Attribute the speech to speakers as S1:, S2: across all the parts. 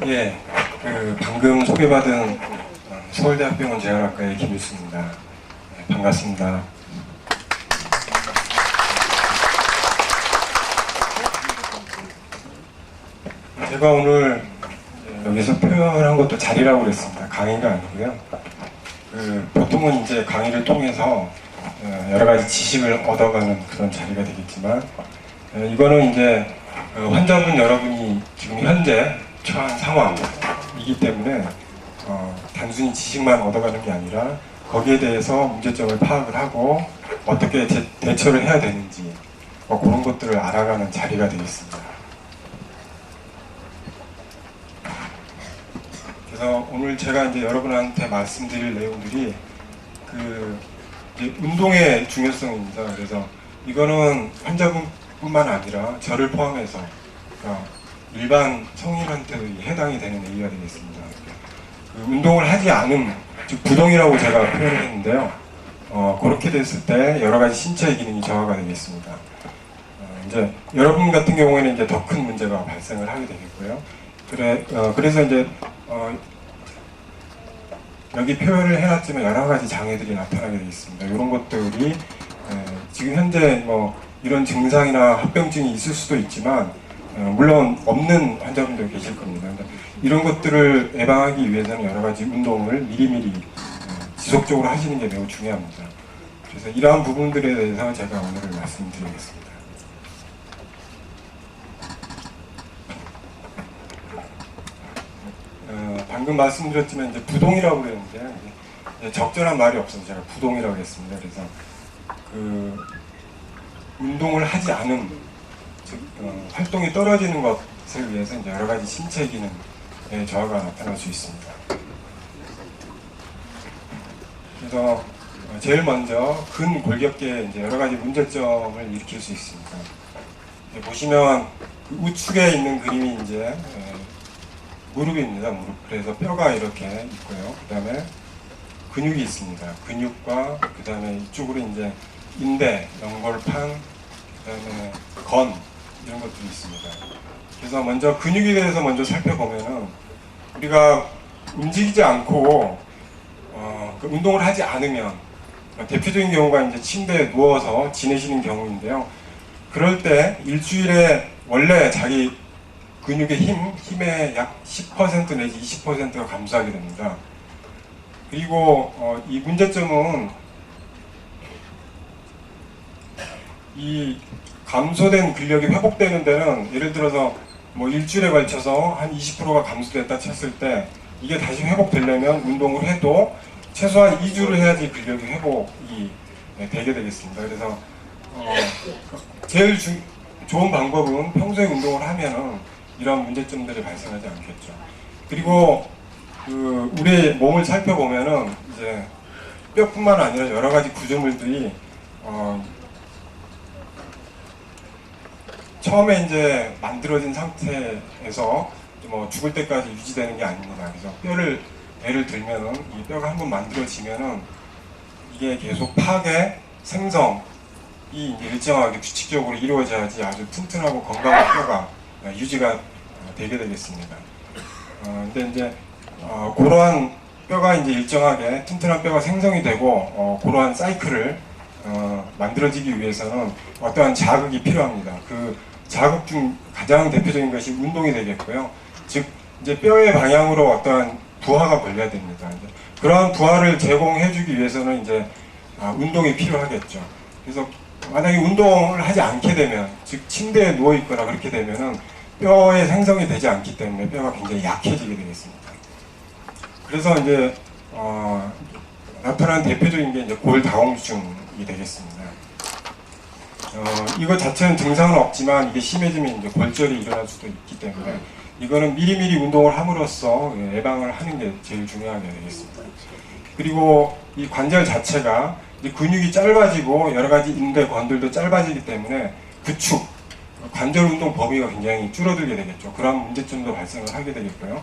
S1: 예, 방금 소개받은 서울대학병원 재활학과의 김일수입니다. 네, 반갑습니다. 제가 오늘 여기서 표현한 것도 자리라고 그랬습니다. 강의가 아니고요. 보통은 이제 강의를 통해서 여러 가지 지식을 얻어가는 그런 자리가 되겠지만, 이거는 이제 환자분 여러분이 지금 현재 처한 상황이기 때문에 단순히 지식만 얻어가는 게 아니라 거기에 대해서 문제점을 파악을 하고 어떻게 대처를 해야 되는지 그런 것들을 알아가는 자리가 되겠습니다. 그래서 오늘 제가 이제 여러분한테 말씀드릴 내용들이 이제 운동의 중요성입니다. 그래서 이거는 환자분뿐만 아니라 저를 포함해서 일반 성인한테도 해당이 되는 얘기가 되겠습니다. 운동을 하지 않음, 즉 부동이라고 제가 표현을 했는데요. 그렇게 됐을 때 여러 가지 신체의 기능이 저하가 되겠습니다. 이제 여러분 같은 경우에는 이제 더 큰 문제가 발생을 하게 되겠고요. 그래서 이제 여기 표현을 해놨지만 여러 가지 장애들이 나타나게 되겠습니다. 이런 것들이 지금 현재 이런 증상이나 합병증이 있을 수도 있지만 물론 없는 환자분들 계실 겁니다. 이런 것들을 예방하기 위해서는 여러 가지 운동을 미리미리 지속적으로 하시는 게 매우 중요합니다. 그래서 이러한 부분들에 대해서 제가 오늘 말씀드리겠습니다. 방금 말씀드렸지만 이제 부동이라고 그랬는데 적절한 말이 없어서 제가 부동이라고 했습니다. 그래서 운동을 하지 않음, 즉 활동이 떨어지는 것을 위해서 이제 여러 가지 신체 기능의 저하가 나타날 수 있습니다. 그래서 제일 먼저 근골격계에 이제 여러 가지 문제점을 일으킬 수 있습니다. 보시면 우측에 있는 그림이 이제 무릎입니다. 무릎. 그래서 뼈가 이렇게 있고요. 그 다음에 근육이 있습니다. 근육과 그 다음에 이쪽으로 이제 인대, 연골판, 그 다음에 건 이런 것들이 있습니다. 그래서 먼저 근육에 대해서 먼저 살펴보면은 우리가 움직이지 않고 운동을 하지 않으면 대표적인 경우가 이제 침대에 누워서 지내시는 경우인데요. 그럴 때 일주일에 원래 자기 근육의 힘의 약 10% 내지 20%가 감소하게 됩니다. 그리고 이 문제점은 이 감소된 근력이 회복되는 데는 예를 들어서 일주일에 걸쳐서 한 20%가 감소됐다 쳤을 때 이게 다시 회복되려면 운동을 해도 최소한 2주를 해야지 근력이 회복이 되게 되겠습니다. 그래서 제일 좋은 방법은 평소에 운동을 하면은 이런 문제점들이 발생하지 않겠죠. 그리고 우리 몸을 살펴보면은 이제 뼈뿐만 아니라 여러 가지 구조물들이 처음에 이제 만들어진 상태에서 죽을 때까지 유지되는 게 아닙니다. 그래서 예를 들면은 이 뼈가 한번 만들어지면은 이게 계속 파괴, 생성이 이제 일정하게 규칙적으로 이루어져야지 아주 튼튼하고 건강한 뼈가 유지가 되게 되겠습니다. 근데 이제 그러한 뼈가 이제 일정하게 튼튼한 뼈가 생성이 되고 그러한 사이클을 만들어지기 위해서는 어떠한 자극이 필요합니다. 그 자극 중 가장 대표적인 것이 운동이 되겠고요. 즉 이제 뼈의 방향으로 어떠한 부하가 걸려야 됩니다. 이제 그러한 부하를 제공해주기 위해서는 이제 운동이 필요하겠죠. 그래서 만약에 운동을 하지 않게 되면, 즉 침대에 누워 있거나 그렇게 되면은 뼈의 생성이 되지 않기 때문에 뼈가 굉장히 약해지게 되겠습니다. 그래서 이제 나타나는 대표적인 게 이제 골다공증이 되겠습니다. 이거 자체는 증상은 없지만 이게 심해지면 이제 골절이 일어날 수도 있기 때문에 이거는 미리미리 운동을 함으로써 예방을 하는 게 제일 중요하게 되겠습니다. 그리고 이 관절 자체가 이제 근육이 짧아지고 여러 가지 인대 건들도 짧아지기 때문에 구축, 관절 운동 범위가 굉장히 줄어들게 되겠죠. 그런 문제점도 발생을 하게 되겠고요.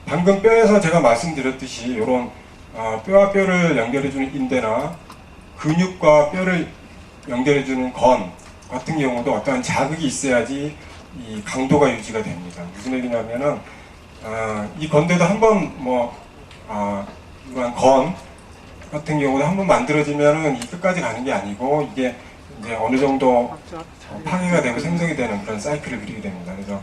S1: 방금 뼈에서 제가 말씀드렸듯이 이런 뼈와 뼈를 연결해주는 인대나 근육과 뼈를 연결해주는 건 같은 경우도 어떠한 자극이 있어야지 이 강도가 유지가 됩니다. 무슨 얘기냐면은 이 건대도 한번 이러한 건 같은 경우도 한번 만들어지면은 이 끝까지 가는 게 아니고 이게 이제 어느 정도 파괴가 되고 생성이 되는 그런 사이클을 그리게 됩니다. 그래서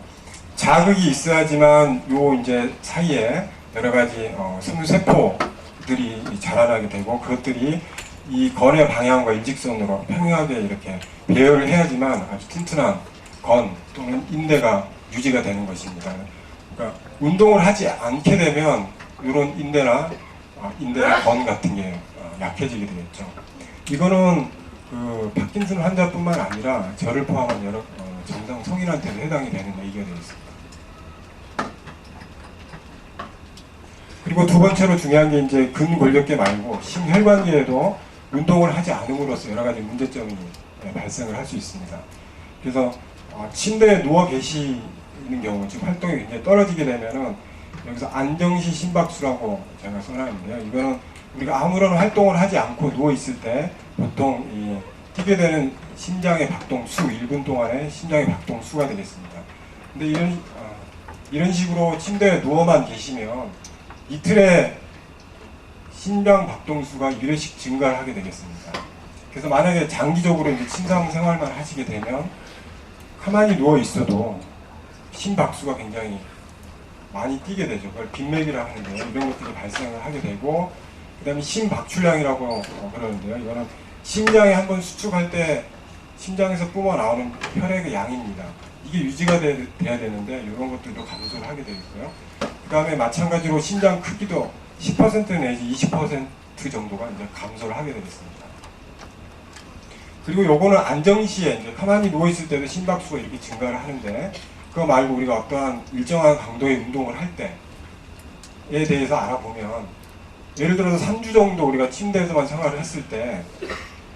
S1: 자극이 있어야지만 요 이제 사이에 여러 가지 섬유세포들이 자라나게 되고 그것들이 이 건의 방향과 일직선으로 평행하게 이렇게 배열을 해야지만 아주 튼튼한 건 또는 인대가 유지가 되는 것입니다. 그러니까 운동을 하지 않게 되면 이런 인대나 건 같은 게 약해지게 되겠죠. 이거는 그 파킨슨 환자뿐만 아니라 저를 포함한 여러 정상 성인한테도 해당이 되는 얘기가 되겠습니다. 그리고 두 번째로 중요한 게 이제 근골격계 말고 심혈관계에도 운동을 하지 않음으로써 여러 가지 문제점이 발생을 할 수 있습니다. 그래서 침대에 누워 계시는 경우, 즉 활동이 굉장히 떨어지게 되면은 여기서 안정시 심박수라고 제가 써놨는데요. 이거는 우리가 아무런 활동을 하지 않고 누워 있을 때 보통 뛰게 되는 심장의 박동수, 1분 동안의 심장의 박동수가 되겠습니다. 근데 이런 식으로 침대에 누워만 계시면 이틀에 심장 박동수가 1회씩 증가를 하게 되겠습니다. 그래서 만약에 장기적으로 이제 침상 생활만 하시게 되면 가만히 누워 있어도 심박수가 굉장히 많이 뛰게 되죠. 그걸 빈맥이라고 하는데요. 이런 것들이 발생을 하게 되고, 그 다음에 심박출량이라고 그러는데요. 이거는 심장이 한번 수축할 때 심장에서 뿜어 나오는 혈액의 양입니다. 이게 유지가 돼야 되는데 이런 것들도 감소를 하게 되겠고요. 그 다음에 마찬가지로 심장 크기도 10% 내지 20% 정도가 이제 감소를 하게 되겠습니다. 그리고 요거는 안정시에 이제 가만히 누워 있을 때도 심박수가 이렇게 증가를 하는데, 그거 말고 우리가 어떠한 일정한 강도의 운동을 할 때에 대해서 알아보면, 예를 들어서 3주 정도 우리가 침대에서만 생활을 했을 때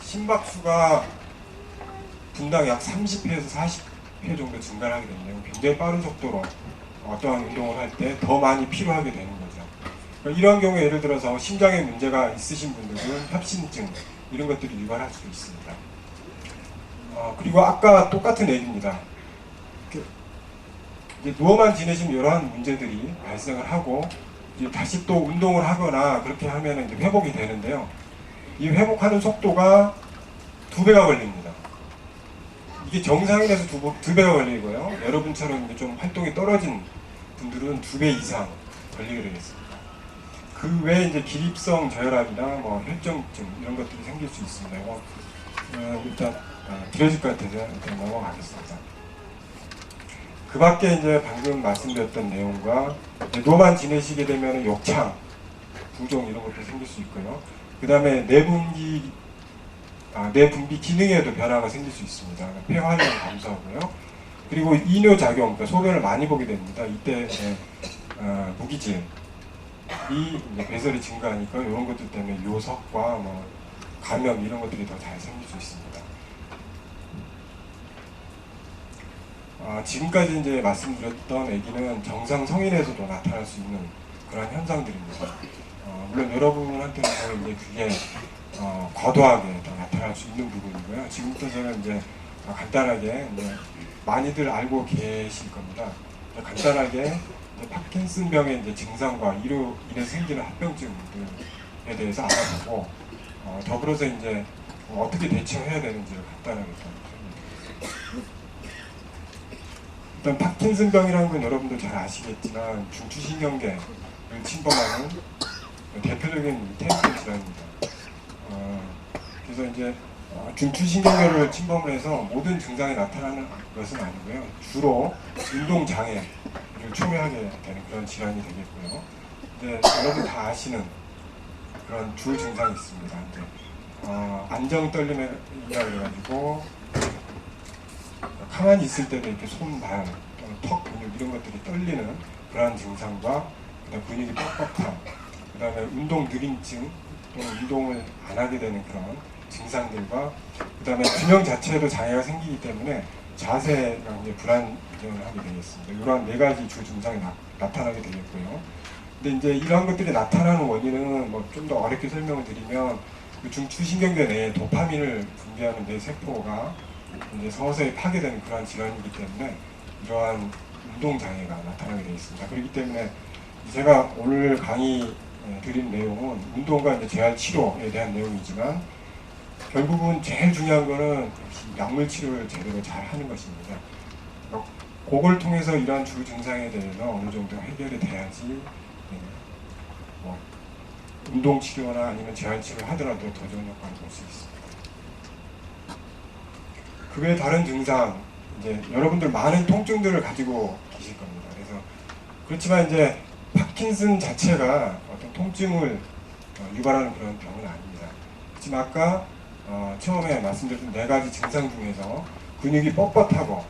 S1: 심박수가 분당 약 30회에서 40회 정도 증가를 하게 됩니다. 굉장히 빠른 속도로 어떠한 운동을 할 때 더 많이 필요하게 되는 거죠. 그러니까 이러한 경우에 예를 들어서 심장에 문제가 있으신 분들은 협심증 이런 것들이 유발할 수 있습니다. 그리고 아까 똑같은 얘기입니다. 이제 누워만 지내시면 이러한 문제들이 발생을 하고 이제 다시 또 운동을 하거나 그렇게 하면 이제 회복이 되는데요. 이 회복하는 속도가 2배가 걸립니다. 이게 정상인에서 2배가 걸리고요. 여러분처럼 이제 좀 활동이 떨어진 분들은 2배 이상 걸리게 되겠습니다. 그 외에 이제 기립성 저혈압이나 뭐 혈전증 이런 것들이 생길 수 있습니다. 일단 길어질 것 같아서 일단 넘어가겠습니다. 그 밖에 이제 방금 말씀드렸던 내용과 누워만 지내시게 되면 욕창, 부종 이런 것도 생길 수 있고요. 그 다음에 내분비 기능에도 변화가 생길 수 있습니다. 폐활량이 감소하고요. 그리고 이뇨작용, 그러니까 소변을 많이 보게 됩니다. 이때 무기질이 이제 배설이 증가하니까 이런 것들 때문에 요석과 뭐 감염 이런 것들이 더 잘 생길 수 있습니다. 지금까지 이제 말씀드렸던 얘기는 정상 성인에서도 나타날 수 있는 그런 현상들입니다. 물론 여러분한테는 이제 그게 과도하게 더 나타날 수 있는 부분이고요. 지금부터 제가 이제 간단하게 이제 많이들 알고 계실 겁니다. 간단하게 이제 파킨슨병의 이제 증상과 이로 인해 생기는 합병증들에 대해서 알아보고 더불어서 이제 어떻게 대처해야 되는지를 간단하게 좀. 일단 파킨슨병이라는 건 여러분도 잘 아시겠지만 중추신경계를 침범하는 대표적인 퇴행성 질환입니다. 그래서 이제 중추신경계를 침범을 해서 모든 증상이 나타나는 것은 아니고요. 주로 운동장애를 초래하게 되는 그런 질환이 되겠고요. 근데 여러분 다 아시는 그런 주 증상이 있습니다. 안정떨림이라 그래가지고 가만히 있을 때도 이렇게 손, 발, 또는 턱 근육 이런 것들이 떨리는 그러한 증상과 그다음 근육이 뻑뻑함, 그 다음에 운동 느림증 또는 운동을 안 하게 되는 그런 증상들과 그 다음에 균형 자체에도 장애가 생기기 때문에 자세가 이제 불안정을 하게 되겠습니다. 이러한 4가지 주 증상이 나타나게 되겠고요. 근데 이제 이러한 것들이 나타나는 원인은 뭐 좀 더 어렵게 설명을 드리면 그 중추신경계 내에 도파민을 분비하는 뇌 세포가 이제 서서히 파괴되는 그런 질환이기 때문에 이러한 운동 장애가 나타나게 되어 있습니다. 그렇기 때문에 제가 오늘 강의 드린 내용은 운동과 이제 재활 치료에 대한 내용이지만 결국은 제일 중요한 거는 역시 약물 치료를 제대로 잘 하는 것입니다. 그걸 통해서 이러한 주 증상에 대해서 어느 정도 해결이 돼야지 뭐 운동 치료나 아니면 재활 치료를 하더라도 더 좋은 효과를 볼 수 있습니다. 그 외에 다른 증상, 이제 여러분들 많은 통증들을 가지고 계실 겁니다. 그래서 그렇지만 이제 파킨슨 자체가 어떤 통증을 유발하는 그런 병은 아닙니다. 지금 아까 처음에 말씀드렸던 4가지 증상 중에서 근육이 뻣뻣하고,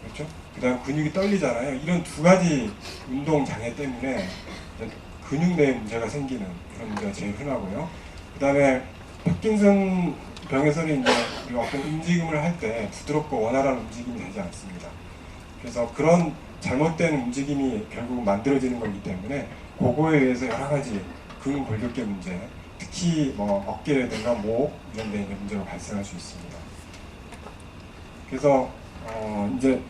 S1: 그렇죠? 그 다음 근육이 떨리잖아요. 이런 2가지 운동 장애 때문에 근육 내에 문제가 생기는 그런 문제가 제일 흔하고요. 그 다음에 파킨슨 병에서는 이제 우리가 어떤 움직임을 할 때 부드럽고 원활한 움직임이 되지 않습니다. 그래서 그런 잘못된 움직임이 결국 만들어지는 거기 때문에 그거에 의해서 여러 가지 근육 골격계 문제, 특히 뭐 어깨라든가 목 이런 데 이제 문제가 발생할 수 있습니다. 그래서 이제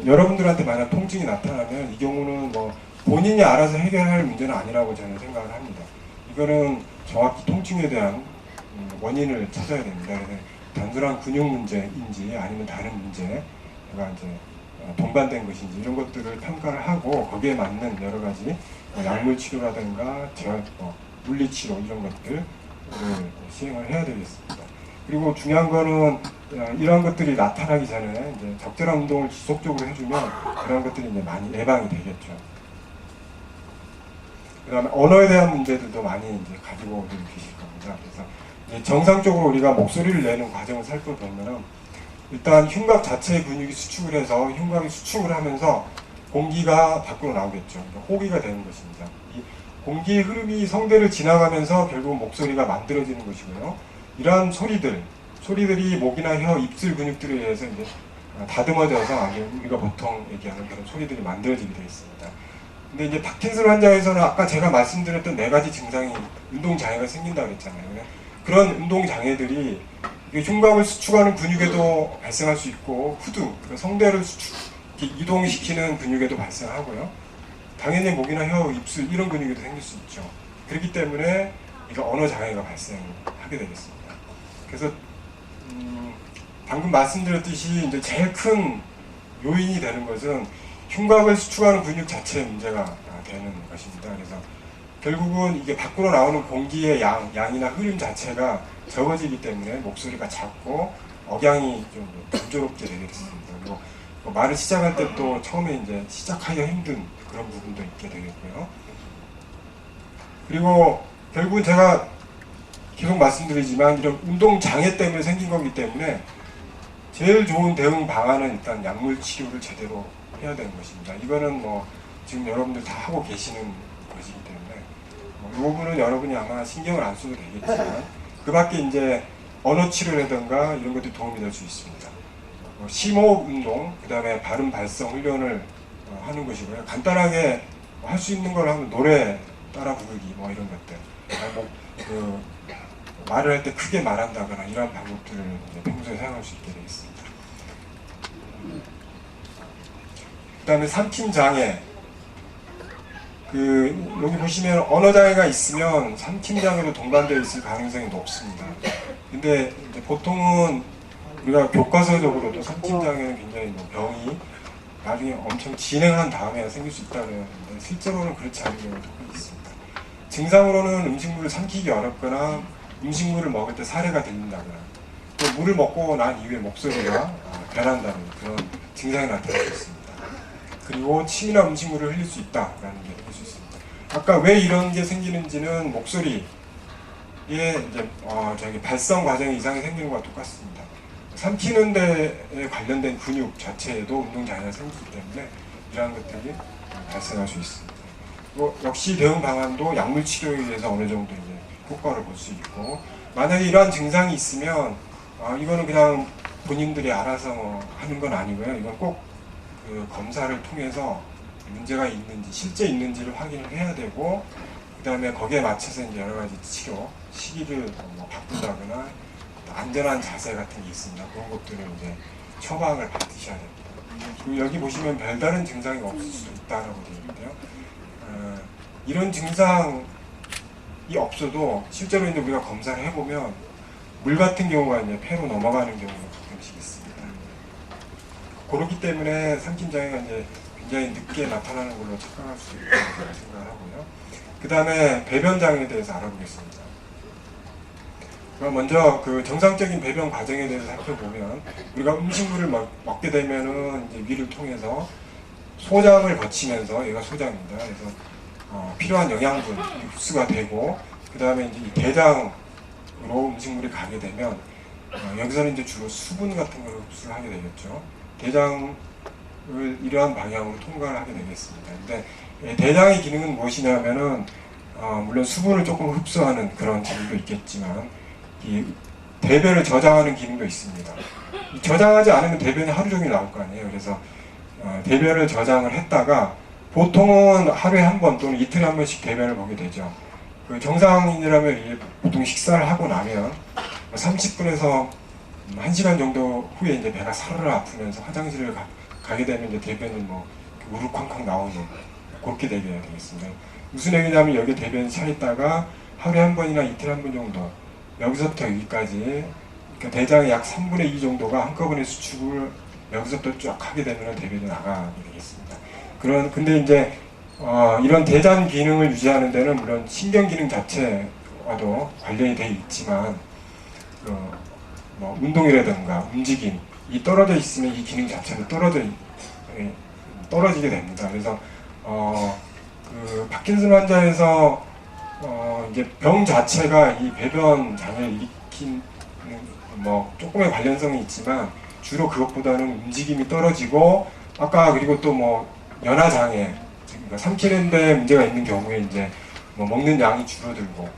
S1: 여러분들한테 만약 통증이 나타나면 이 경우는 뭐 본인이 알아서 해결할 문제는 아니라고 저는 생각을 합니다. 이거는 정확히 통증에 대한 원인을 찾아야 됩니다. 그래서 단순한 근육 문제인지 아니면 다른 문제가 이제 동반된 것인지 이런 것들을 평가를 하고 거기에 맞는 여러 가지 약물 치료라든가 재활, 물리 치료 이런 것들을 시행을 해야 되겠습니다. 그리고 중요한 거는 이러한 것들이 나타나기 전에 이제 적절한 운동을 지속적으로 해주면 그런 것들이 이제 많이 예방이 되겠죠. 그다음에 언어에 대한 문제들도 많이 이제 가지고 계실 겁니다. 그래서 정상적으로 우리가 목소리를 내는 과정을 살펴보면은 일단 흉곽 자체의 근육이 수축을 해서 흉곽이 수축을 하면서 공기가 밖으로 나오겠죠. 호기가 되는 것입니다. 이 공기의 흐름이 성대를 지나가면서 결국 목소리가 만들어지는 것이고요. 이러한 소리들이 목이나 혀, 입술 근육들에 의해서 이제 다듬어져서 우리가 보통 얘기하는 그런 소리들이 만들어지게 되어 있습니다. 근데 이제 파킨슨 환자에서는 아까 제가 말씀드렸던 4가지 증상이 운동 장애가 생긴다고 그랬잖아요. 그런 운동 장애들이 흉곽을 수축하는 근육에도 발생할 수 있고 후두, 성대를 이동시키는 근육에도 발생하고요. 당연히 목이나 혀, 입술 이런 근육에도 생길 수 있죠. 그렇기 때문에 이거 언어 장애가 발생하게 되겠습니다. 그래서 방금 말씀드렸듯이 이제 제일 큰 요인이 되는 것은 흉곽을 수축하는 근육 자체의 문제가 되는 것입니다. 그래서 결국은 이게 밖으로 나오는 공기의 양이나 흐름 자체가 적어지기 때문에 목소리가 작고 억양이 좀 단조롭게 되게 됐습니다. 그리고 말을 시작할 때 또 처음에 이제 시작하기가 힘든 그런 부분도 있게 되겠고요. 그리고 결국은 제가 계속 말씀드리지만 이런 운동 장애 때문에 생긴 거기 때문에 제일 좋은 대응 방안은 일단 약물 치료를 제대로 해야 되는 것입니다. 이거는 뭐 지금 여러분들 다 하고 계시는 것이기 때문에 이 부분은 여러분이 아마 신경을 안 써도 되겠지만 그 밖에 이제 언어 치료라든가 이런 것도 도움이 될 수 있습니다. 심호흡 운동, 그 다음에 발음 발성 훈련을 하는 것이고요. 간단하게 할 수 있는 걸 하면 노래 따라 부르기 뭐 이런 것들, 말을 할 때 크게 말한다거나 이런 방법들을 이제 평소에 사용할 수 있게 되겠습니다. 그 다음에 삼킴 장애. 여기 보시면 언어 장애가 있으면 삼킴 장애도 동반되어 있을 가능성이 높습니다. 근데 이제 보통은 우리가 교과서적으로도 삼킴 장애는 굉장히 병이 나중에 엄청 진행한 다음에 생길 수 있다고 하는데 실제로는 그렇지 않은 경우도 있습니다. 증상으로는 음식물을 삼키기 어렵거나 음식물을 먹을 때 사례가 들린다거나 또 물을 먹고 난 이후에 목소리가 변한다는 그런 증상이 나타날 수 있습니다. 그리고 침이나 음식물을 흘릴 수 있다라는 게 볼 수 있습니다. 아까 왜 이런 게 생기는지는 목소리에 이제 발성 과정에 이상이 생기는 것과 똑같습니다. 삼키는 데에 관련된 근육 자체에도 운동 장애가 생기기 때문에 이러한 것들이 발생할 수 있습니다. 그리고 역시 대응 방안도 약물 치료에 의해서 어느 정도 이제 효과를 볼 수 있고, 만약에 이러한 증상이 있으면 이거는 그냥 본인들이 알아서 하는 건 아니고요. 이건 꼭 검사를 통해서 문제가 있는지 실제 있는지를 확인을 해야 되고, 그 다음에 거기에 맞춰서 이제 여러 가지 치료 시기를 바꾼다거나 안전한 자세 같은 게 있습니다. 그런 것들을 이제 처방을 받으셔야 됩니다. 그리고 여기 보시면 별다른 증상이 없을 수도 있다라고 되어 있는데요. 이런 증상이 없어도 실제로 이제 우리가 검사를 해보면 물 같은 경우가 이제 폐로 넘어가는 경우가 가끔씩 있습니다. 그렇기 때문에 삼킴장애가 이제 굉장히 늦게 나타나는 걸로 착각할 수 있다고 생각을 하고요. 그 다음에 배변장애에 대해서 알아보겠습니다. 그럼 먼저 그 정상적인 배변 과정에 대해서 살펴보면 우리가 음식물을 먹게 되면은 이제 위를 통해서 소장을 거치면서 얘가 소장입니다. 그래서 필요한 영양분 흡수가 되고 그 다음에 이제 이 대장으로 음식물이 가게 되면 여기서는 이제 주로 수분 같은 걸 흡수를 하게 되겠죠. 대장을 이러한 방향으로 통과를 하게 되겠습니다. 근데 대장의 기능은 무엇이냐면은 물론 수분을 조금 흡수하는 그런 기능도 있겠지만 이 대변을 저장하는 기능도 있습니다. 저장하지 않으면 대변이 하루 종일 나올 거 아니에요. 그래서 대변을 저장을 했다가 보통은 하루에 한 번 또는 이틀에 한 번씩 대변을 보게 되죠. 그 정상인이라면 보통 식사를 하고 나면 30분에서 1시간 정도 후에 이제 배가 사르르 아프면서 화장실을 가게 되면 이제 대변이 뭐 우르쾅쾅 나오는 그렇게 되게 되겠습니다. 무슨 얘기냐면 여기 대변이 차 있다가 하루에 한 번이나 이틀에 한 번 정도 여기서부터 여기까지 그러니까 대장의 약 3분의 2 정도가 한꺼번에 수축을 여기서부터 쭉 하게 되면 대변이 나가게 되겠습니다. 근데 이제 이런 대장 기능을 유지하는 데는 물론 신경 기능 자체와도 관련이 돼 있지만 뭐 운동이라든가 움직임 이 떨어져 있으면 이 기능 자체는 떨어지게 됩니다. 그래서 그 파킨슨 환자에서 이제 병 자체가 이 배변 장애를 일으킨 뭐 조금의 관련성이 있지만 주로 그것보다는 움직임이 떨어지고 아까 그리고 또 뭐 연화 장애 그러니까 삼키는데 문제가 있는 경우에 이제 뭐 먹는 양이 줄어들고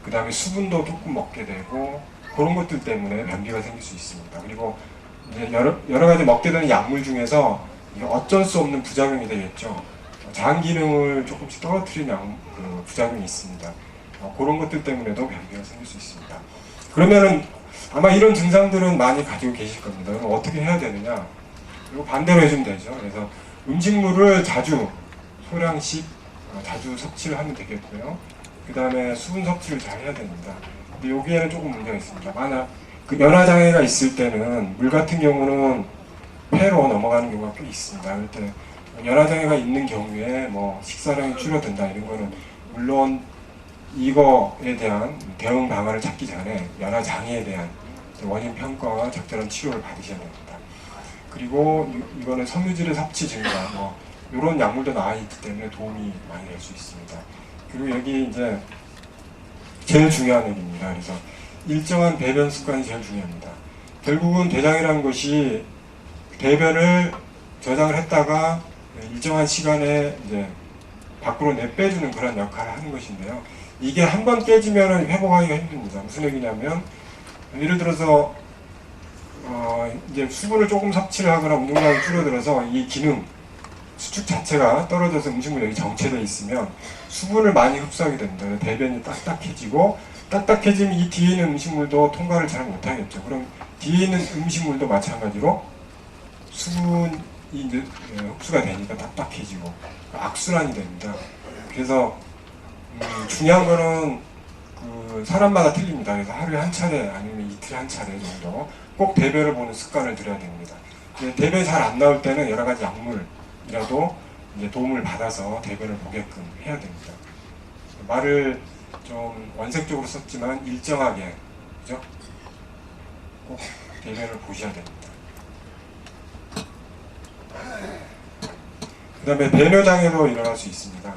S1: 그 다음에 수분도 조금 먹게 되고 그런 것들 때문에 변비가 생길 수 있습니다. 그리고 이제 여러 가지 먹게 되는 약물 중에서 어쩔 수 없는 부작용이 되겠죠. 장 기능을 조금씩 떨어뜨리는 부작용이 있습니다. 그런 것들 때문에도 변비가 생길 수 있습니다. 그러면은 아마 이런 증상들은 많이 가지고 계실 겁니다. 그럼 어떻게 해야 되느냐? 그리고 반대로 해주면 되죠. 그래서 음식물을 자주 소량씩 자주 섭취를 하면 되겠고요. 그 다음에 수분 섭취를 잘 해야 됩니다. 근데 여기에는 조금 문제가 있습니다. 만약 그 연화 장애가 있을 때는 물 같은 경우는 폐로 넘어가는 경우가 꽤 있습니다. 그럴 때 연화 장애가 있는 경우에 뭐 식사량이 줄어든다 이런 거는 물론 이거에 대한 대응 방안을 찾기 전에 연화 장애에 대한 원인 평가와 적절한 치료를 받으셔야 됩니다. 그리고 이거는 섬유질의 섭취 증가 뭐 이런 약물도 나와 있기 때문에 도움이 많이 될 수 있습니다. 그리고 여기 이제 제일 중요한 얘기입니다. 그래서 일정한 배변 습관이 제일 중요합니다. 결국은 대장이라는 것이 대변을 저장을 했다가 일정한 시간에 이제 밖으로 내빼주는 그런 역할을 하는 것인데요. 이게 한 번 깨지면 회복하기가 힘듭니다. 무슨 얘기냐면 예를 들어서 이제 수분을 조금 섭취를 하거나 운동량이 줄어들어서 이 기능 수축 자체가 떨어져서 음식물이 여기 정체되어 있으면 수분을 많이 흡수하게 됩니다. 대변이 딱딱해지고 딱딱해지면 이 뒤에 있는 음식물도 통과를 잘 못하겠죠. 그럼 뒤에 있는 음식물도 마찬가지로 수분이 이제 흡수가 되니까 딱딱해지고 악순환이 됩니다. 그래서 중요한 거는 그 사람마다 틀립니다. 그래서 하루에 한 차례 아니면 이틀에 한 차례 정도 꼭 대변을 보는 습관을 들여야 됩니다. 대변이 잘 안 나올 때는 여러 가지 약물이라도 이제 도움을 받아서 대변을 보게끔 해야 됩니다. 말을 좀 원색적으로 썼지만 일정하게, 그죠? 꼭 대변을 보셔야 됩니다. 그 다음에 배뇨장애도 일어날 수 있습니다.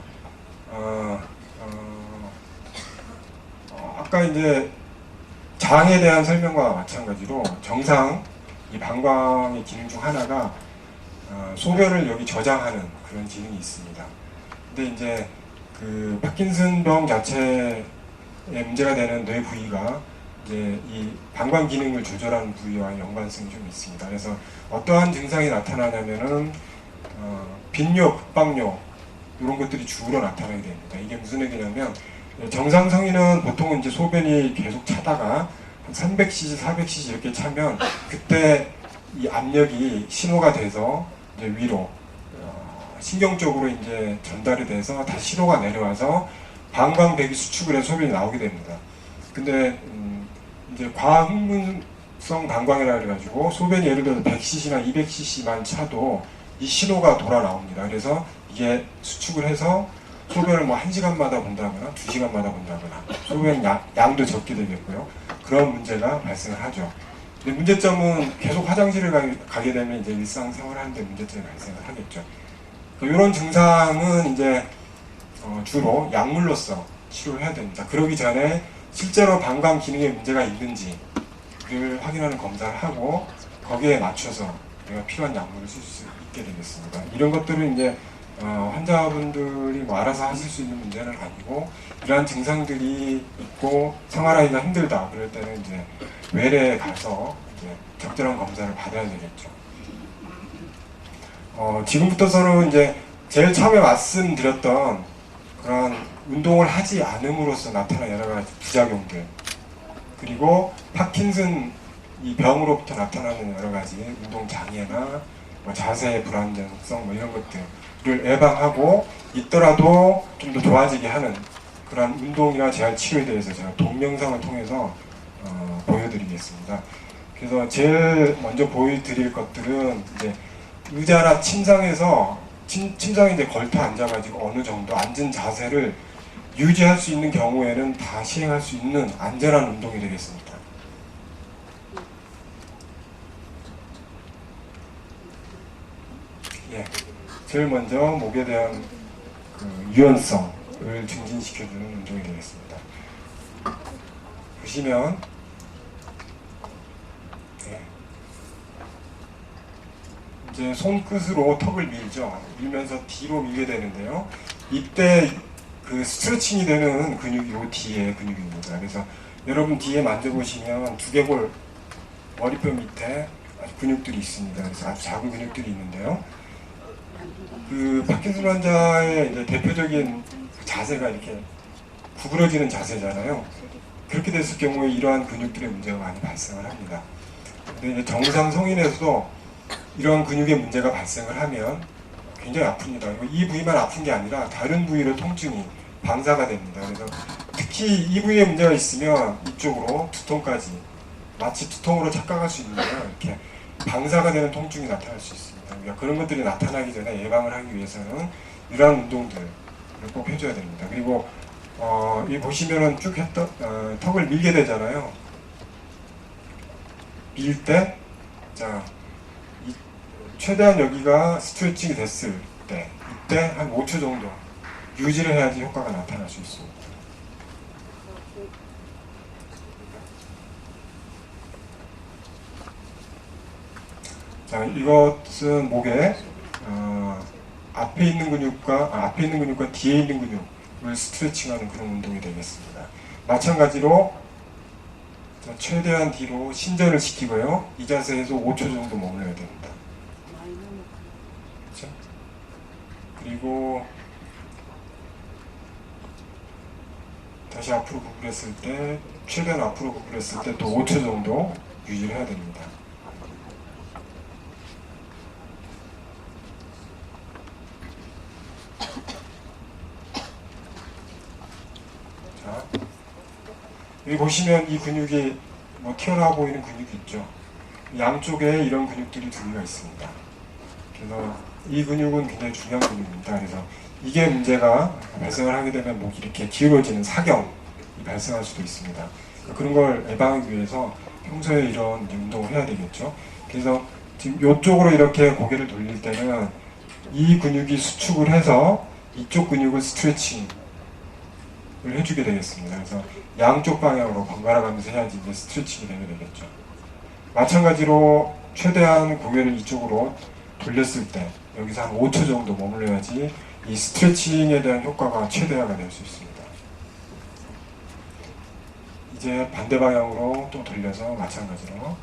S1: 아까 이제 장에 대한 설명과 마찬가지로 정상 이 방광의 기능 중 하나가 소변을 여기 저장하는 그런 기능이 있습니다. 근데 이제 그 파킨슨병 자체에 문제가 되는 뇌 부위가 이제 이 방광 기능을 조절하는 부위와 연관성이 좀 있습니다. 그래서 어떠한 증상이 나타나냐면은 빈뇨, 급박뇨 이런 것들이 주로 나타나게 됩니다. 이게 무슨 얘기냐면 정상 성인은 보통은 이제 소변이 계속 차다가 한 300cc, 400cc 이렇게 차면 그때 이 압력이 신호가 돼서 이제 위로 신경 쪽으로 이제 전달이 돼서 다시 신호가 내려와서 방광배기 수축을 해서 소변이 나오게 됩니다. 근데 이제 과흥분성 방광이라 그래가지고 소변이 예를 들어서 100cc나 200cc만 차도 이 신호가 돌아 나옵니다. 그래서 이게 수축을 해서 소변을 뭐 1시간마다 본다거나 2시간마다 본다거나 소변 양도 적게 되겠고요. 그런 문제가 발생을 하죠. 근데 문제점은 계속 화장실을 가게 되면 이제 일상생활 하는데 문제점이 발생을 하겠죠. 이런 증상은 이제 주로 약물로서 치료를 해야 됩니다. 그러기 전에 실제로 방광 기능에 문제가 있는지를 확인하는 검사를 하고 거기에 맞춰서 내가 필요한 약물을 쓸 수 있게 되겠습니다. 이런 것들은 이제 환자분들이 뭐 알아서 하실 수 있는 문제는 아니고 이러한 증상들이 있고 생활하기가 힘들다 그럴 때는 이제 외래에 가서 이제 적절한 검사를 받아야 되겠죠. 지금부터서는 이제 제일 처음에 말씀드렸던 그런 운동을 하지 않음으로써 나타나는 여러 가지 부작용들 그리고 파킨슨 이 병으로부터 나타나는 여러 가지 운동 장애나 뭐 자세의 불안정성 뭐 이런 것들을 예방하고 있더라도 좀 더 좋아지게 하는 그런 운동이나 재활 치료에 대해서 제가 동영상을 통해서 보여드리겠습니다. 그래서 제일 먼저 보여드릴 것들은 이제 의자나 침상에서 침상에 이제 걸터 앉아가지고 어느 정도 앉은 자세를 유지할 수 있는 경우에는 다 시행할 수 있는 안전한 운동이 되겠습니다. 예, 제일 먼저 목에 대한 그 유연성을 증진시켜주는 운동이 되겠습니다. 보시면 이제 손끝으로 턱을 밀죠. 밀면서 뒤로 밀게 되는데요. 이때 그 스트레칭이 되는 근육이 요 뒤에 근육입니다. 그래서 여러분 뒤에 만져보시면 두개골 머리뼈 밑에 근육들이 있습니다. 그래서 아주 작은 근육들이 있는데요. 그 파킨슨 환자의 이제 대표적인 자세가 이렇게 구부러지는 자세잖아요. 그렇게 됐을 경우에 이러한 근육들의 문제가 많이 발생을 합니다. 근데 이제 정상 성인에서도 이러한 근육의 문제가 발생을 하면 굉장히 아픕니다. 이 부위만 아픈 게 아니라 다른 부위로 통증이 방사가 됩니다. 그래서 특히 이 부위에 문제가 있으면 이쪽으로 두통까지 마치 두통으로 착각할 수 있는 이렇게 방사가 되는 통증이 나타날 수 있습니다. 그러니까 그런 것들이 나타나기 전에 예방을 하기 위해서는 이러한 운동들을 꼭 해줘야 됩니다. 그리고 이 보시면은 쭉 했던 턱을 밀게 되잖아요. 밀 때 자. 최대한 여기가 스트레칭이 됐을 때 이때 한 5초 정도 유지를 해야지 효과가 나타날 수 있습니다. 자, 이것은 목에 앞에 있는 근육과 뒤에 있는 근육을 스트레칭하는 그런 운동이 되겠습니다. 마찬가지로 최대한 뒤로 신전을 시키고요. 이 자세에서 5초 정도 머물러야 됩니다. 그리고 다시 앞으로 구부렸을 때 최대한 앞으로 구부렸을 때 또 5초 정도 유지를 해야 됩니다. 자, 여기 보시면 이 근육이 뭐 튀어나와 보이는 근육이 있죠. 양쪽에 이런 근육들이 두 개가 있습니다. 그래서 이 근육은 굉장히 중요한 근육입니다. 그래서 이게 문제가 발생을 하게 되면 목이 이렇게 기울어지는 사경이 발생할 수도 있습니다. 그런 걸 예방하기 위해서 평소에 이런 운동을 해야 되겠죠. 그래서 지금 이쪽으로 이렇게 고개를 돌릴 때는 이 근육이 수축을 해서 이쪽 근육을 스트레칭을 해주게 되겠습니다. 그래서 양쪽 방향으로 번갈아 가면서 해야지 이제 스트레칭이 되게 되겠죠. 마찬가지로 최대한 고개를 이쪽으로 돌렸을 때 여기서 한 5초 정도 머물러야지 이 스트레칭에 대한 효과가 최대화가 될 수 있습니다. 이제 반대 방향으로 또 돌려서 마찬가지로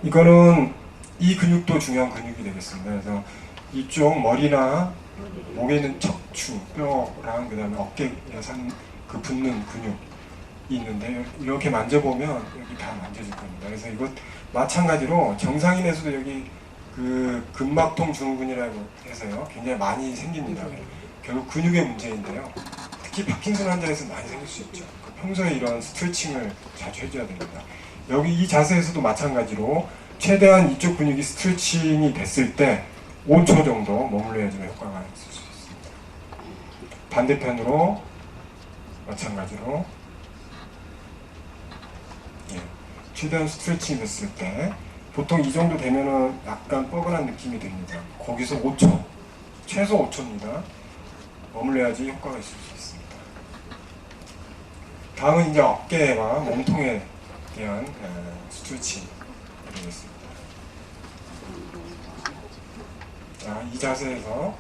S1: 이거는 이 근육도 중요한 근육이 되겠습니다. 그래서 이쪽 머리나 목에 있는 척추, 뼈랑 그다음에 어깨에 산 그 붙는 근육이 있는데 이렇게 만져보면 여기 다 만져질 겁니다. 그래서 이것 마찬가지로 정상인에서도 여기 그 근막통 증후군이라고 해서요 굉장히 많이 생깁니다. 결국 근육의 문제인데요. 특히 파킨슨 환자에서 많이 생길 수 있죠. 평소에 이런 스트레칭을 자주 해줘야 됩니다. 여기 이 자세에서도 마찬가지로 최대한 이쪽 근육이 스트레칭이 됐을 때 5초 정도 머물러야지만 효과가 있을 수 있습니다. 반대편으로 마찬가지로 최대한 스트레칭이 됐을 때 보통 이 정도 되면은 약간 뻐근한 느낌이 듭니다. 거기서 5초, 최소 5초입니다. 머물러야지 효과가 있을 수 있습니다. 다음은 이제 어깨와 몸통에 대한 스트레칭이 되겠습니다. 자, 이 자세에서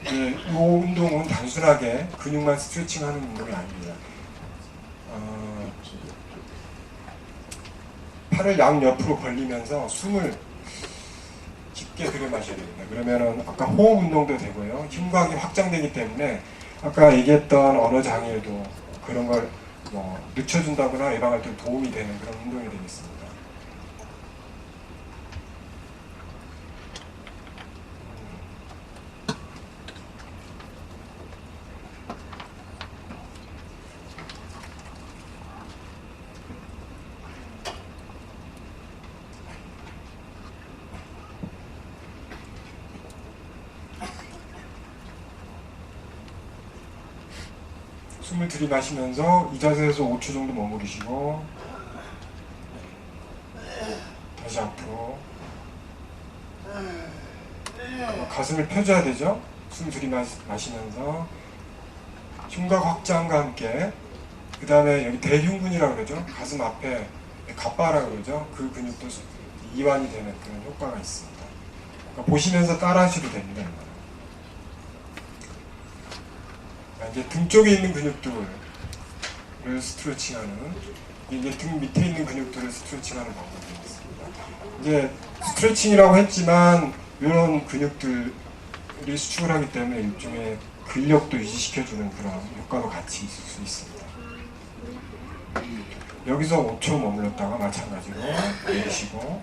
S1: 이 운동은 단순하게 근육만 스트레칭하는 운동이 아닙니다. 팔을 양옆으로 벌리면서 숨을 깊게 들이마셔야 됩니다. 그러면은 아까 호흡 운동도 되고요. 흉곽이 확장되기 때문에 아까 얘기했던 언어 장애에도 그런 걸 늦춰준다거나 예방할 때 도움이 되는 그런 운동이 되겠습니다. 숨을 들이마시면서 이 자세에서 5초 정도 머무르시고 다시 앞으로 가슴을 펴줘야 되죠. 숨 들이마시면서 흉곽 확장과 함께 그 다음에 여기 대흉근이라고 그러죠. 가슴 앞에 갑바라고 그러죠. 그 근육도 이완이 되는 그런 효과가 있습니다. 그러니까 보시면서 따라 하셔도 됩니다. 이제 등 쪽에 있는 근육들을 스트레칭하는, 이제 등 밑에 있는 근육들을 스트레칭하는 방법이 있습니다. 이제 스트레칭이라고 했지만 이런 근육들이 수축을 하기 때문에 일종의 근력도 유지시켜주는 그런 효과도 같이 있을 수 있습니다. 여기서 5초 머물렀다가 마찬가지로 내쉬고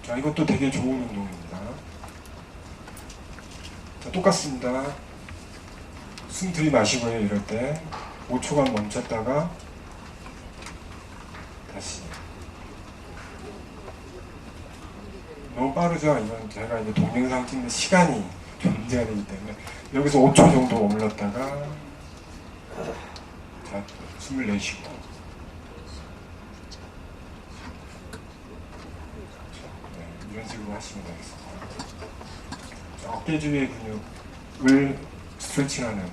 S1: 자, 이것도 되게 좋은 운동입니다. 자, 똑같습니다. 숨 들이마시고요. 이럴 때 5초간 멈췄다가 다시. 너무 빠르죠? 이건 제가 이제 동영상 찍는 시간이 좀 문제가 되기 때문에 여기서 5초 정도 머물렀다가 자, 숨을 내쉬고 이런 식으로 하시면 되겠습니다. 어깨 주위의 근육을 스트레칭하는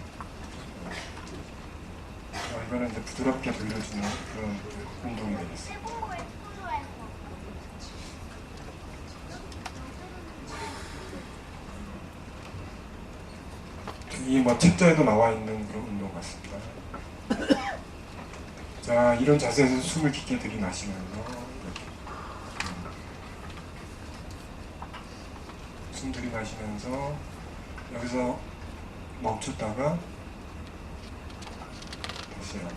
S1: 이거는 이제 부드럽게 돌려주는 그런 운동이 되겠습니다. 이 책자에도 나와 있는 그런 운동 같습니다. 자, 이런 자세에서 숨을 깊게 들이마시면서 숨 들이마시면서 여기서 멈췄다가 다시 이렇게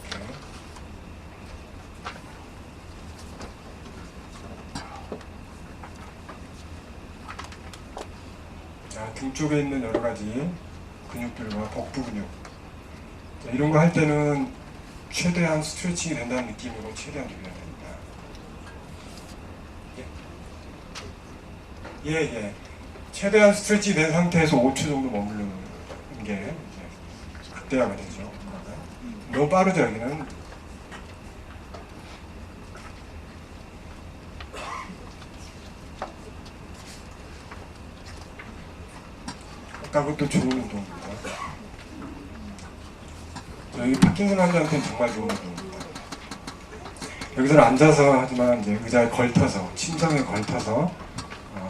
S1: 자, 등 쪽에 있는 여러 가지 근육들과 복부 근육 자, 이런 거 할 때는 최대한 스트레칭이 된다는 느낌으로 최대한 돌려야 됩니다. 예. 최대한 스트레칭이 된 상태에서 5초 정도 머무르는 게 이제 극대화가 되죠. 너무 빠르죠, 여기는. 아까 그것도 좋은 운동입니다. 여기 파킨슨 환자한테는 정말 좋은 운동입니다. 여기서는 앉아서 하지만 이제 의자에 걸터서, 침상에 걸터서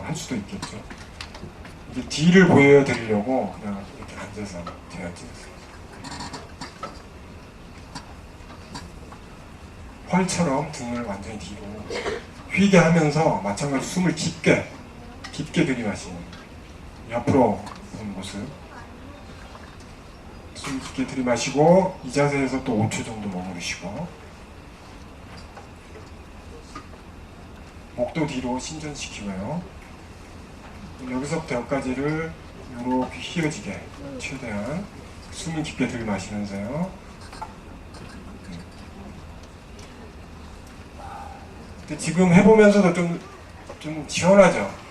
S1: 할 수도 있겠죠. 이게 뒤를 보여드리려고 그냥 이렇게 앉아서 제가 찍었어요. 펄처럼 등을 완전히 뒤로 휘게 하면서 마찬가지로 숨을 깊게 들이마시는 옆으로 보는 모습. 숨 깊게 들이마시고 이 자세에서 또 5초 정도 머무르시고 목도 뒤로 신전시키고요. 여기서부터 여기까지를 이렇게 휘어지게 최대한 숨을 깊게 들이마시면서요. 근데 지금 해보면서도 좀 시원하죠.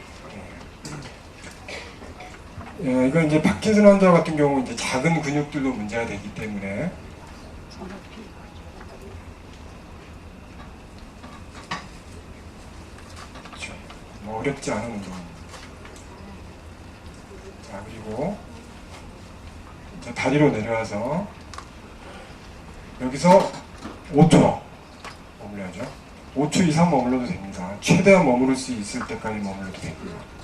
S1: 예, 이건 이제 파킨슨 환자 같은 경우 이제 작은 근육들도 문제가 되기 때문에 그렇죠. 뭐 어렵지 않은 운동입니다. 자, 그리고 이제 다리로 내려와서 여기서 5초 머물러야죠. 5초 이상 머물러도 됩니다. 최대한 머무를 수 있을 때까지 머물러도 되고요.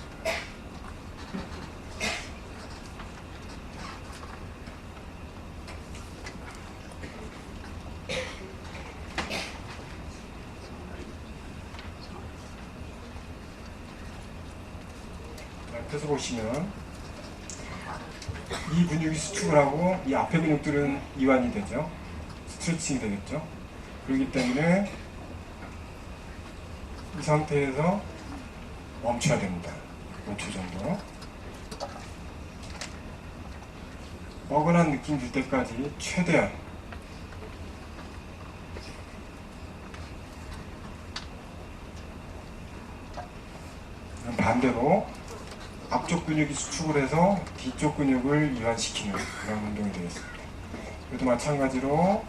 S1: 옆에서 보시면 이 근육이 수축을 하고 이 앞에 근육들은 이완이 되죠. 스트레칭이 되겠죠. 그렇기 때문에 이 상태에서 멈춰야 됩니다. 5초 정도. 뻐근한 느낌 들 때까지 최대한 반대로 앞쪽 근육이 수축을 해서 뒤쪽 근육을 이완시키는 그런 운동이 되겠습니다. 그래도 마찬가지로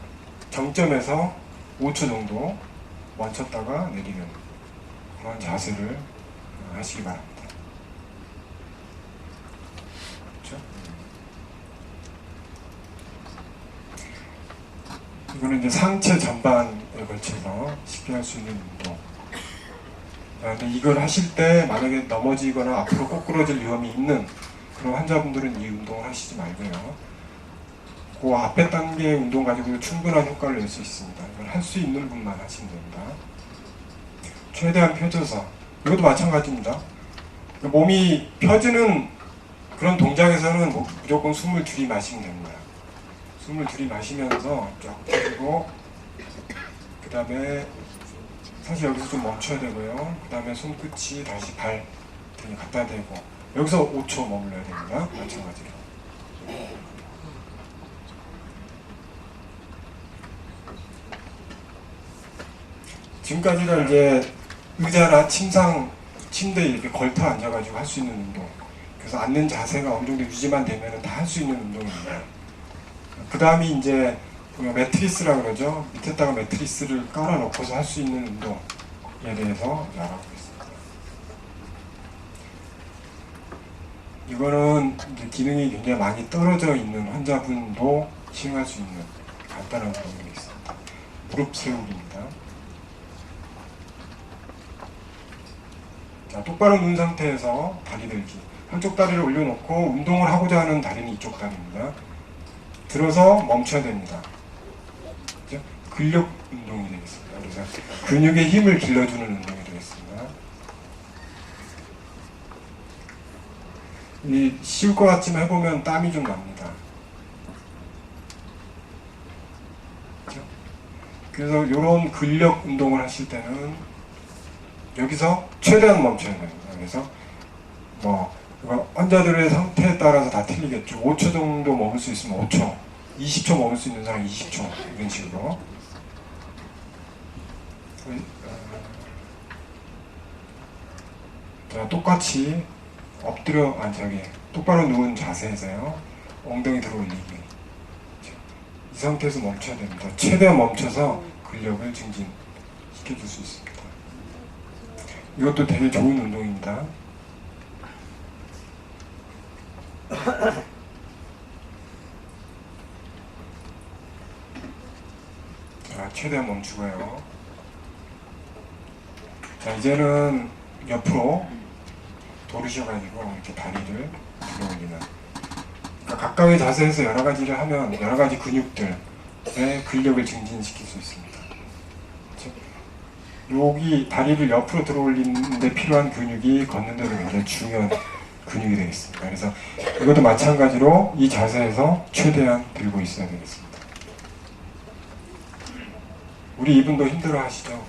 S1: 정점에서 5초 정도 멈췄다가 내리는 그런 자세를 하시기 바랍니다. 그렇죠? 이거는 이제 상체 전반에 걸쳐서 쉽게 할 수 있는 운동. 근데 이걸 하실 때 만약에 넘어지거나 앞으로 꼬꾸러질 위험이 있는 그런 환자분들은 이 운동을 하시지 말고요. 그 앞에 단계의 운동 가지고 충분한 효과를 낼 수 있습니다. 이걸 할 수 있는 분만 하시면 됩니다. 최대한 펴져서 이것도 마찬가지입니다. 몸이 펴지는 그런 동작에서는 무조건 숨을 들이마시면 됩니다. 숨을 들이마시면서 쫙 펴고 그 다음에 사실 여기서 좀 멈춰야 되고요. 그 다음에 손끝이 다시 발 등에 갖다 대고 여기서 5초 머물러야 됩니다. 마찬가지로. 지금까지는 이제 의자나 침대에 이렇게 걸터 앉아가지고 할 수 있는 운동. 그래서 앉는 자세가 어느 정도 유지만 되면 다 할 수 있는 운동입니다. 그 다음이 이제 매트리스라고 그러죠. 밑에다가 매트리스를 깔아놓고서 할 수 있는 운동에 대해서 알아보겠습니다. 이거는 이제 기능이 굉장히 많이 떨어져 있는 환자분도 시행할 수 있는 간단한 운동이 있습니다. 무릎 세우기입니다. 자, 똑바로 누운 상태에서 다리 들기. 한쪽 다리를 올려놓고 운동을 하고자 하는 다리는 이쪽 다리입니다. 들어서 멈춰야 됩니다. 그렇죠? 근력 운동이 되겠습니다. 그래서 근육의 힘을 길러주는 운동이 되겠습니다. 쉬울 것 같지만 해보면 땀이 좀 납니다. 그렇죠? 그래서 이런 근력 운동을 하실 때는 여기서 최대한 멈춰야 됩니다. 그래서 환자들의 상태에 따라서 다 틀리겠죠. 5초 정도 머물 수 있으면 5초, 20초 머물 수 있는 사람 20초 이런 식으로. 자, 똑같이 엎드려 똑바로 누운 자세에서요. 엉덩이 들어 올리기. 이 상태에서 멈춰야 됩니다. 최대한 멈춰서 근력을 증진시켜줄 수 있습니다. 이것도 되게 좋은 운동입니다. 자, 최대한 멈추고요. 자, 이제는 옆으로 돌으셔가지고 이렇게 다리를 들어 올리는. 그러니까 각각의 자세에서 여러 가지를 하면 여러 가지 근육들의 근력을 증진시킬 수 있습니다. 여기 다리를 옆으로 들어올리는데 필요한 근육이 걷는 데도 굉장히 중요한 근육이 되겠습니다. 그래서 이것도 마찬가지로 이 자세에서 최대한 들고 있어야 되겠습니다. 우리 이분도 힘들어 하시죠?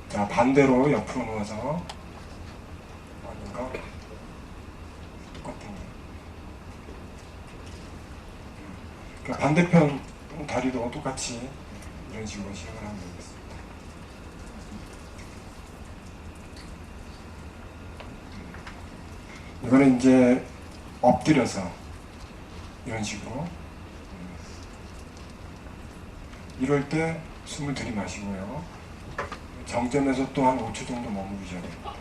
S1: 자, 반대로 옆으로 누워서 아닌가? 똑같은 거. 그러니까 반대편 다리도 똑같이 이런 식으로 시행을 하면 되겠습니다. 이거는 이제 엎드려서 이런 식으로 이럴 때 숨을 들이마시고요. 정점에서 또 한 5초 정도 머무르셔야 됩니다.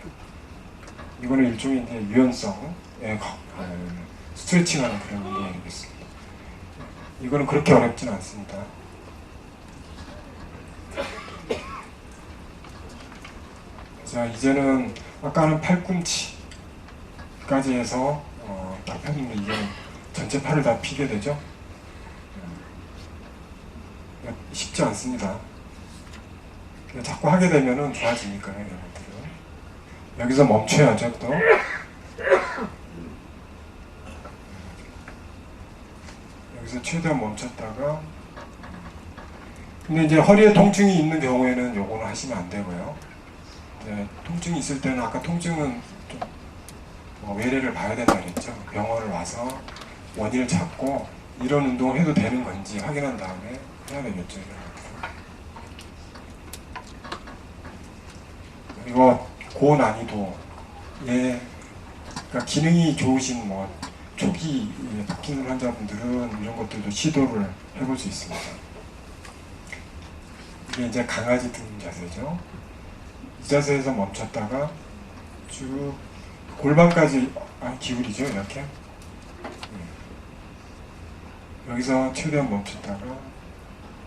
S1: 이거는 일종의 이제 유연성의 스트레칭하는 그런 운동이 되겠습니다. 이거는 그렇게 어렵진 않습니다. 자, 이제는 아까는 팔꿈치까지 해서 딱 폈는데 이제 전체 팔을 다 피게 되죠. 쉽지 않습니다. 자꾸 하게 되면은 좋아지니까요, 이런 것들은. 여기서 멈춰야죠, 또. 여기서 최대한 멈췄다가. 근데 이제 허리에 통증이 있는 경우에는 요거는 하시면 안 되고요. 통증이 있을 때는 아까 통증은 좀 외래를 봐야 된다 그랬죠. 병원을 와서 원인을 찾고 이런 운동을 해도 되는 건지 확인한 다음에 해야 되겠죠. 그리고 고난이도, 그러니까 기능이 좋으신 초기 파킨슨 환자분들은 이런 것들도 시도를 해볼 수 있습니다. 이게 이제 강아지 등 자세죠. 이 자세에서 멈췄다가 쭉 골반까지 기울이죠, 이렇게. 여기서 최대한 멈췄다가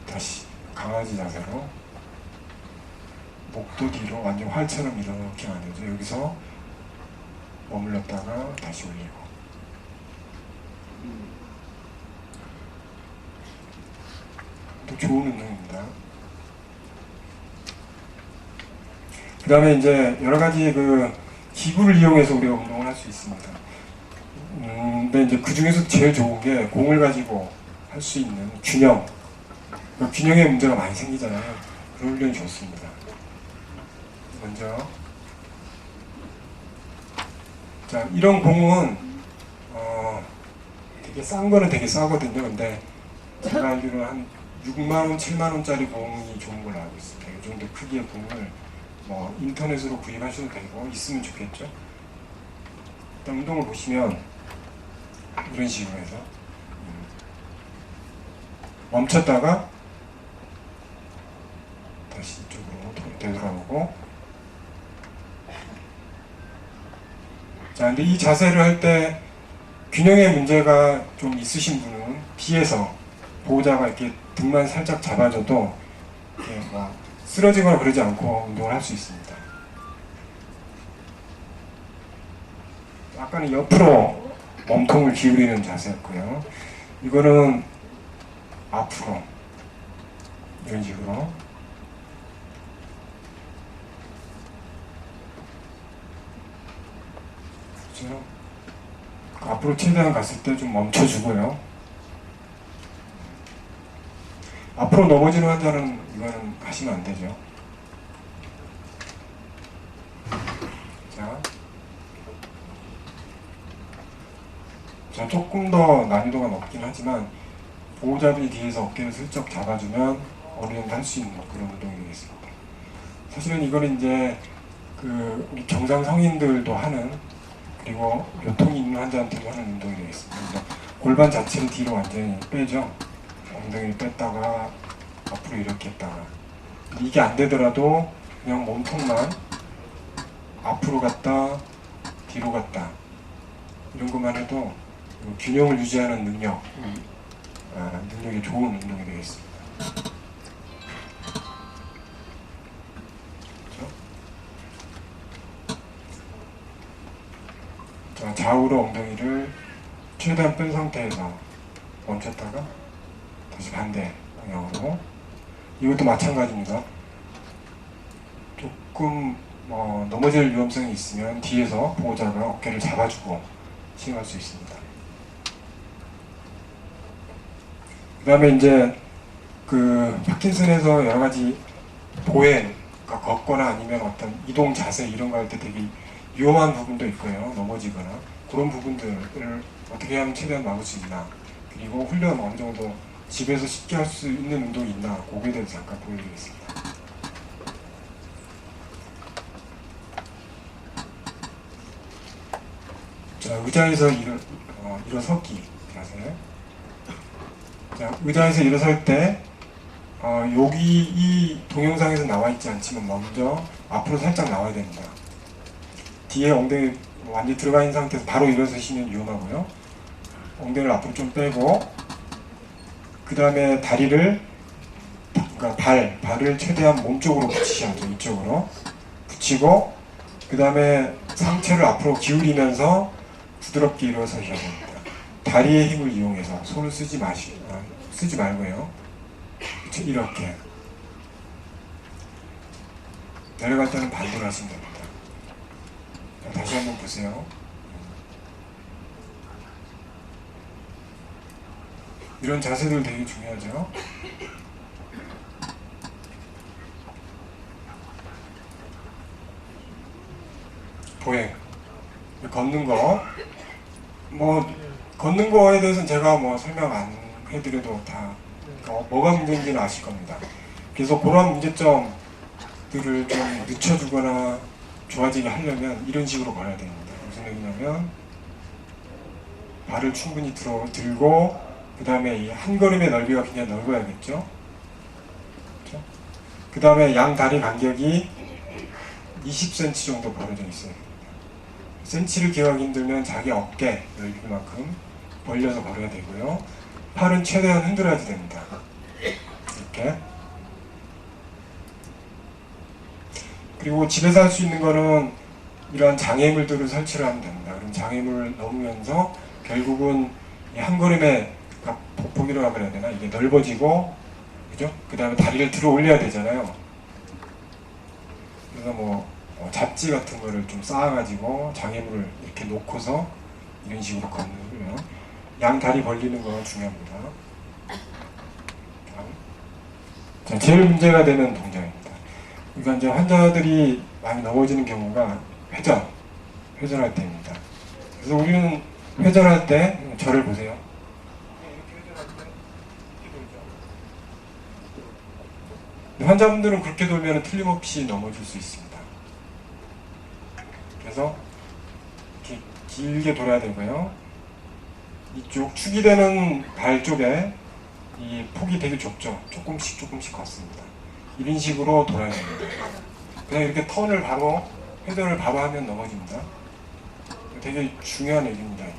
S1: 다시 강아지 자세로 목도 뒤로 완전 활처럼 이렇게 안 되죠. 여기서 머물렀다가 다시 올리고. 또 좋은 운동입니다. 그 다음에 이제 여러 가지 기구를 이용해서 우리가 운동을 할 수 있습니다. 근데 이제 그 중에서 제일 좋은 게 공을 가지고 할 수 있는 균형. 균형에 문제가 많이 생기잖아요. 그런 훈련이 좋습니다. 먼저. 자, 이런 공은, 되게 싼 거는 되게 싸거든요. 근데 제가 알기로는 한 6만원, 7만원짜리 공이 좋은 걸로 알고 있습니다. 이 정도 크기의 공을 인터넷으로 구입하셔도 되고, 있으면 좋겠죠. 일단 운동을 보시면, 이런 식으로 해서, 멈췄다가, 다시 이쪽으로 되돌아오고. 자, 근데 이 자세를 할 때, 균형에 문제가 좀 있으신 분은, 뒤에서 보호자가 이렇게 등만 살짝 잡아줘도, 이렇게 쓰러지거나 그러지 않고 운동을 할 수 있습니다. 아까는 옆으로 몸통을 기울이는 자세였고요. 이거는 앞으로 이런 식으로 그렇죠? 앞으로 최대한 갔을 때 좀 멈춰주고요. 앞으로 넘어지는 환자는 이거는 하시면 안 되죠. 자, 조금 더 난이도가 높긴 하지만 보호자분이 뒤에서 어깨를 슬쩍 잡아주면 어느 정도 할 수 있는 그런 운동이 되겠습니다. 사실은 이거는 이제 우리 정상 성인들도 하는, 그리고 요통이 있는 환자한테도 하는 운동이 되겠습니다. 골반 자체를 뒤로 완전히 빼죠. 엉덩이를 뺐다가 앞으로 이렇게 했다가. 이게 안 되더라도 그냥 몸통만 앞으로 갔다 뒤로 갔다 이런 것만 해도 균형을 유지하는 능력이 좋은 운동이 되겠습니다. 그렇죠? 자, 좌우로 엉덩이를 최대한 뺀 상태에서 멈췄다가 다시 반대 방향으로. 이것도 마찬가지입니다. 조금 넘어질 위험성이 있으면 뒤에서 보호자가 어깨를 잡아주고 시행할 수 있습니다. 그 다음에 이제 그 파킨슨에서 여러 가지 보행, 그러니까 걷거나 아니면 어떤 이동 자세 이런 거 할 때 되게 위험한 부분도 있고요. 넘어지거나 그런 부분들을 어떻게 하면 최대한 막을 수 있나, 그리고 훈련 어느 정도 집에서 쉽게 할 수 있는 운동이 있나, 그거에 대해서 잠깐 보여드리겠습니다. 자, 의자에서 일어서기 자세. 자, 의자에서 일어설 때 여기 이 동영상에서 나와 있지 않지만 먼저 앞으로 살짝 나와야 됩니다. 뒤에 엉덩이 완전히 들어가 있는 상태에서 바로 일어서시면 위험하고요. 엉덩이를 앞으로 좀 빼고, 그 다음에 다리를, 그러니까 발을 최대한 몸쪽으로 붙이셔야죠. 이쪽으로 붙이고, 그 다음에 상체를 앞으로 기울이면서 부드럽게 일어서셔야 됩니다. 다리의 힘을 이용해서 손을 쓰지 말고요. 이렇게 내려갈 때는 반대로 하시면 됩니다. 다시 한번 보세요. 이런 자세들 되게 중요하죠. 보행, 걷는 거, 걷는 거에 대해서는 제가 설명 안 해드려도 다 뭐가 문제인지는 아실 겁니다. 그래서 그런 문제점들을 좀 늦춰주거나 좋아지게 하려면 이런 식으로 걸어야 됩니다. 무슨 얘기냐면 발을 충분히 들고, 그 다음에 이 한 걸음의 넓이가 굉장히 넓어야겠죠. 그렇죠? 그 다음에 양 다리 간격이 20cm 정도 벌어져 있어야 됩니다. 센치를 기억하기 힘들면 자기 어깨 넓이만큼 벌려서 걸어야 되고요. 팔은 최대한 흔들어야지 됩니다. 이렇게. 그리고 집에서 할 수 있는 거는 이러한 장애물들을 설치를 하면 됩니다. 그럼 장애물을 넣으면서 결국은 한 걸음에 보폭이라고 하면 해야 되나? 이게 넓어지고, 그죠? 그 다음에 다리를 들어 올려야 되잖아요. 그래서 잡지 같은 거를 좀 쌓아가지고 장애물을 이렇게 놓고서 이런 식으로 걷는 거예요. 양 다리 벌리는 거 중요합니다. 자, 제일 문제가 되는 동작입니다. 그러니까 이제 환자들이 많이 넘어지는 경우가 회전할 때입니다. 그래서 우리는 회전할 때 저를 보세요. 이렇게 회전할 때 이렇게 돌죠. 환자분들은 그렇게 돌면 틀림없이 넘어질 수 있습니다. 그래서 이렇게 길게 돌아야 되고요. 이쪽 축이 되는 발 쪽에 이 폭이 되게 좁죠. 조금씩 걷습니다. 이런 식으로 돌아야 됩니다. 그냥 이렇게 회전을 바로 하면 넘어집니다. 되게 중요한 얘기입니다. 이게.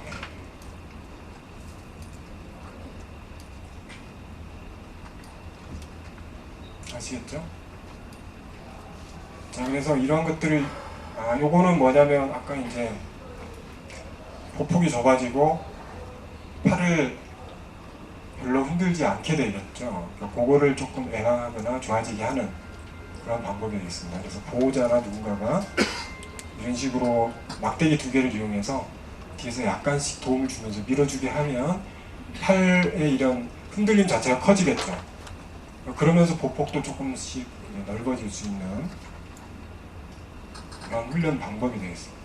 S1: 아시겠죠? 자, 그래서 이런 것들을 요거는 뭐냐면 아까 이제 보폭이 좁아지고 팔을 별로 흔들지 않게 되겠죠. 그러니까 그거를 조금 애랑하거나 좋아지게 하는 그런 방법이 있습니다. 그래서 보호자나 누군가가 이런 식으로 막대기 2개를 이용해서 뒤에서 약간씩 도움을 주면서 밀어주게 하면 팔의 이런 흔들림 자체가 커지겠죠. 그러면서 보폭도 조금씩 넓어질 수 있는 그런 훈련 방법이 되겠습니다.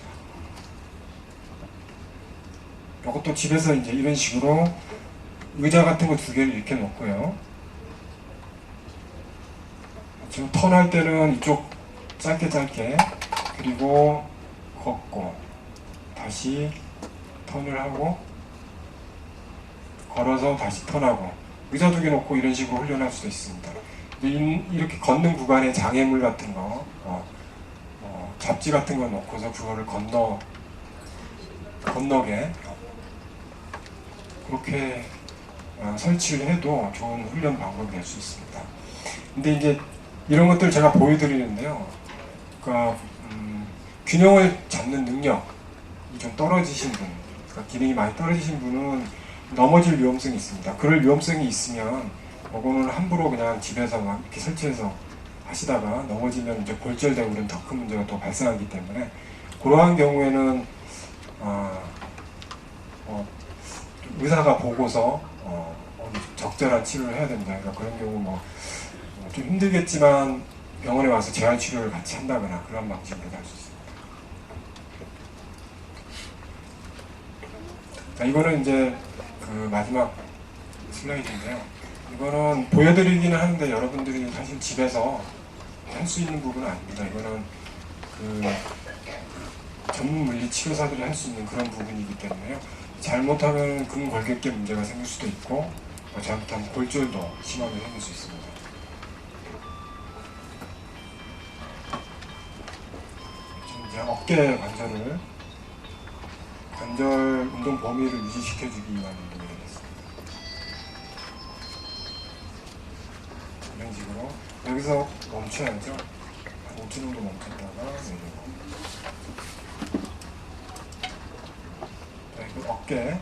S1: 이것도 집에서 이제 이런 식으로 의자 같은 거 2개를 이렇게 놓고요. 지금 턴할 때는 이쪽 짧게 그리고 걷고 다시 턴을 하고 걸어서 다시 턴하고 의자 2개 놓고 이런 식으로 훈련할 수도 있습니다. 이렇게 걷는 구간에 장애물 같은 거, 잡지 같은 거 놓고서 그거를 건너게 그렇게 설치를 해도 좋은 훈련 방법이 될 수 있습니다. 근데 이제 이런 것들 제가 보여드리는데요. 그러니까 균형을 잡는 능력이 좀 떨어지신 분, 그러니까 기능이 많이 떨어지신 분은 넘어질 위험성이 있습니다. 그럴 위험성이 있으면 요거는 함부로 그냥 집에서 막 이렇게 설치해서 하시다가 넘어지면 이제 골절되고 그런 더 큰 문제가 또 발생하기 때문에 그러한 경우에는 의사가 보고서 적절한 치료를 해야 됩니다. 그러니까 그런 경우 뭐 좀 힘들겠지만 병원에 와서 재활 치료를 같이 한다거나 그런 방식으로 할 수 있습니다. 자, 이거는 이제 그 마지막 슬라이드인데요. 이거는 보여드리기는 하는데 여러분들이 사실 집에서 할 수 있는 부분은 아닙니다. 이거는 그 전문 물리 치료사들이 할 수 있는 그런 부분이기 때문에요. 잘못하면 근골격계 문제가 생길 수도 있고 잘못하면 골절도 심하게 생길 수 있습니다. 지금 이제 어깨 관절 운동 범위를 유지시켜주기 위한 운동이 되겠습니다. 이런 식으로 여기서 멈춰야죠. 한 5초 정도 멈췄다가 내리고. 자, 이거 어깨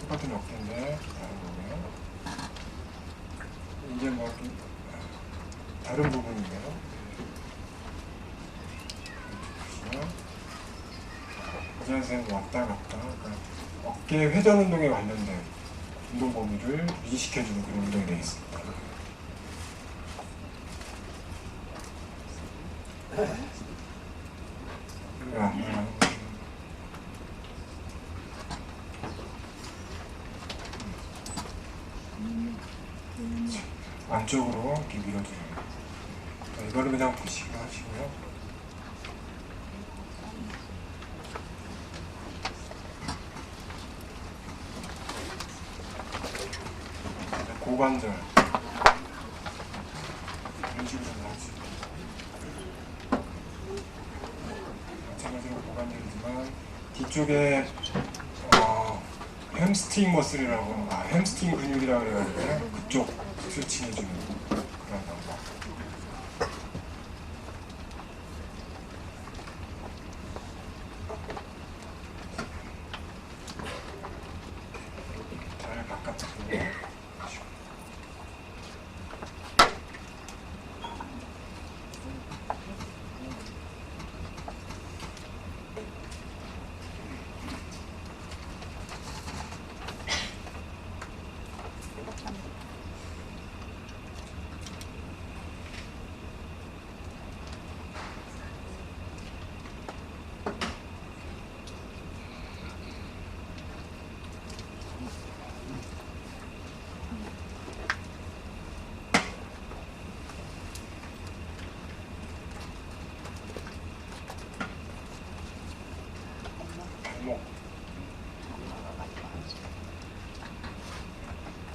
S1: 똑같은 어깨인데 다른 거고요. 이제 뭐 다른 부분인데요. 이 자세는 왔다 갔다 그러니까 어깨 회전 운동에 관련된 운동 범위를 유지시켜주는 그런 운동이 되겠습니다. 안쪽으로 이렇게 밀어주는 이거를 그냥 보시고 하시고요. 고관절 이런 식으로 나오죠. 마찬가지로 고관절이지만 뒤쪽에 햄스트링 머슬이라고 햄스트링 근육이라고 그래가지고 그쪽 스트레칭 해주는 그런 방법. 잘 바깥으로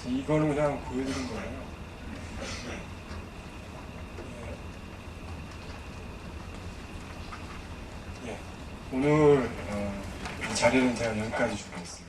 S1: 이거는 그냥 보여드린 거예요. 예. 오늘 자리는 제가 여기까지 준비했습니다.